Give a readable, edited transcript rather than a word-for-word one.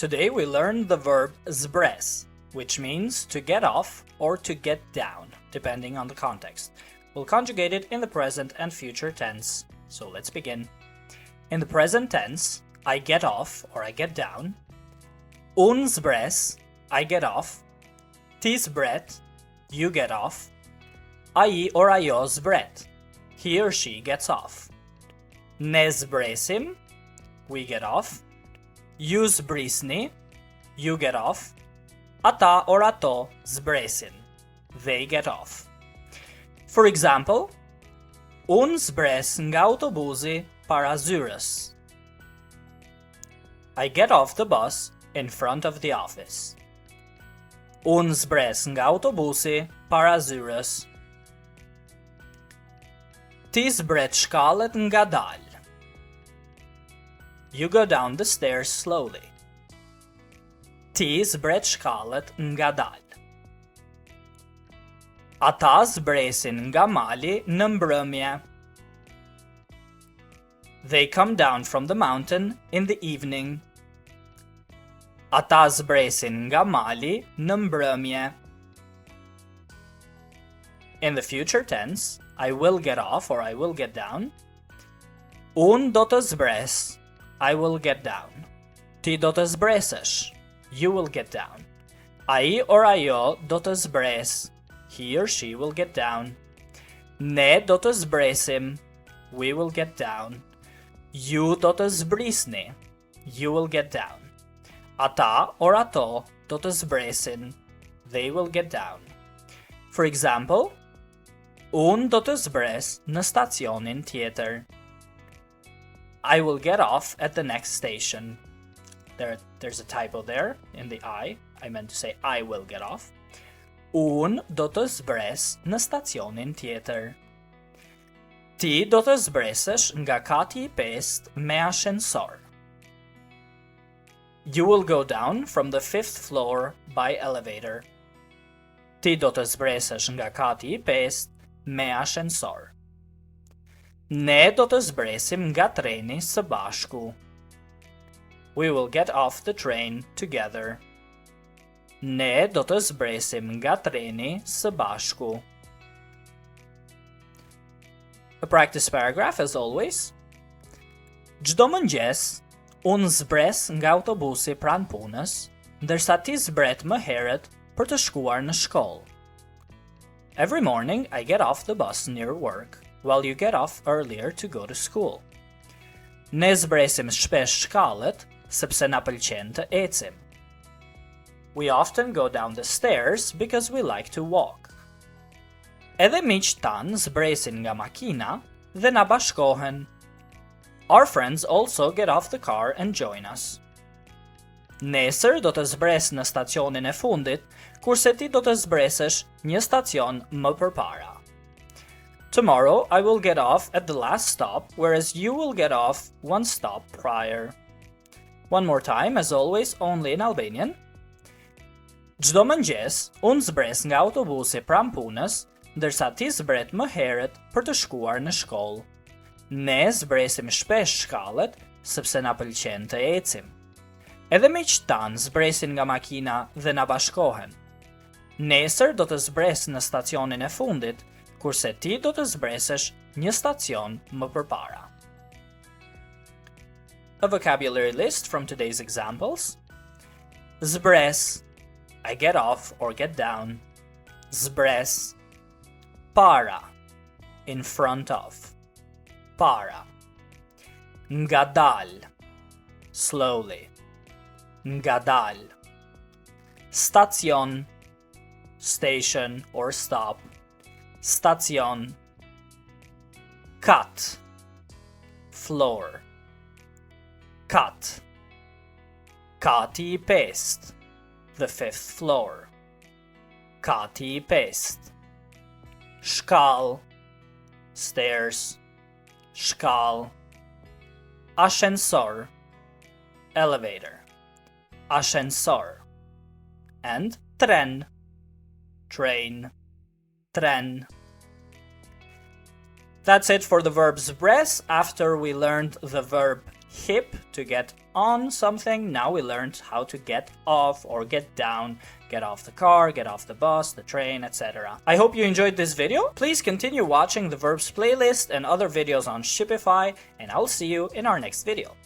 Today we learned the verb Zbres, which means to get off or to get down, depending on the context. We'll conjugate it in the present and future tense. So let's begin. In the present tense, I get off or I get down. Un zbres, I get off. Ti zbret, you get off. Ai or ajo zbret, he or she gets off. Ne zbresim, we get off. Ju zbrisni, you get off. Ata or ato zbresin, they get off. For example, un zbres nga autobusi para zyres. I get off the bus in front of the office. Un zbres nga autobusi para zyres. Ti zbret shkallët ngadalë. You go down the stairs slowly. Ti zbret shkallët ngadalë. Ata zbresin nga mali në mbrëmje. They come down from the mountain in the evening. Ata zbresin nga mali në mbrëmje. In the future tense, I will get off or I will get down. Un do të zbres, I will get down. Ti do të zbresësh, you will get down. Ai or ajo do të zbres, he or she will get down. Ne do të zbresim, we will get down. Ju do të zbrisni, you will get down. Ata or ato do të zbresin, they will get down. For example, un do të zbres në stacionin tjetër. I will get off at the next station. There's a typo there in the I. I meant to say I will get off. Un do të zbres në stacionin tjetër. Ti do të zbresësh nga kati I 5 me ashensor. You will go down from the 5th floor by elevator. Ti do të zbresësh nga kati I 5 me ashensor. Ne do të zbresim nga treni së bashku. We will get off the train together. Ne do të zbresim nga treni së bashku. A practice paragraph as always. Çdo mëngjes, unë zbres nga autobusi pranë punës, ndërsa ti zbret më herët për të shkuar në shkollë. Every morning I get off the bus near work, while you get off earlier to go to school. Ne zbresim shpesh shkallët, sepse na pëlqen të ecim. We often go down the stairs because we like to walk. Edhe miqtë tanë zbresin nga makina dhe na bashkohen. Our friends also get off the car and join us. Nesër do të zbres në stacionin e fundit, kurse ti do të zbresësh një stacion më përpara. Tomorrow I will get off at the last stop, whereas you will get off one stop prior. One more time, as always, only in Albanian. Çdo mëngjes, unë zbres nga autobusi pranë punës, ndërsa ti zbret më herët për të shkuar në shkollë. Ne zbresim shpesh shkallët, sepse na pëlqen të ecim. Edhe miqtë tanë zbresin nga makina dhe na bashkohen. Nesër do të zbres në stacionin e fundit, kurse ti do të zbresësh një stacion më përpara. A vocabulary list from today's examples. Zbres, I get off or get down. Zbres. Para, in front of. Para. Ngadal, slowly. Ngadal. Stacion, station or stop. Stacion. Kat, floor. Kat. Kati I 5, the 5th floor. Kati I 5. Shkall, stairs. Shkall. Ashensor, elevator. Ashensor. And tren, train. Tren. That's it for the verb zbres after we learned the verb hip to get on something. Now we learned how to get off or get down, get off the car, get off the bus, the train, etc. I hope you enjoyed this video. Please continue watching the verbs playlist and other videos on Shqipify, and I'll see you in our next video.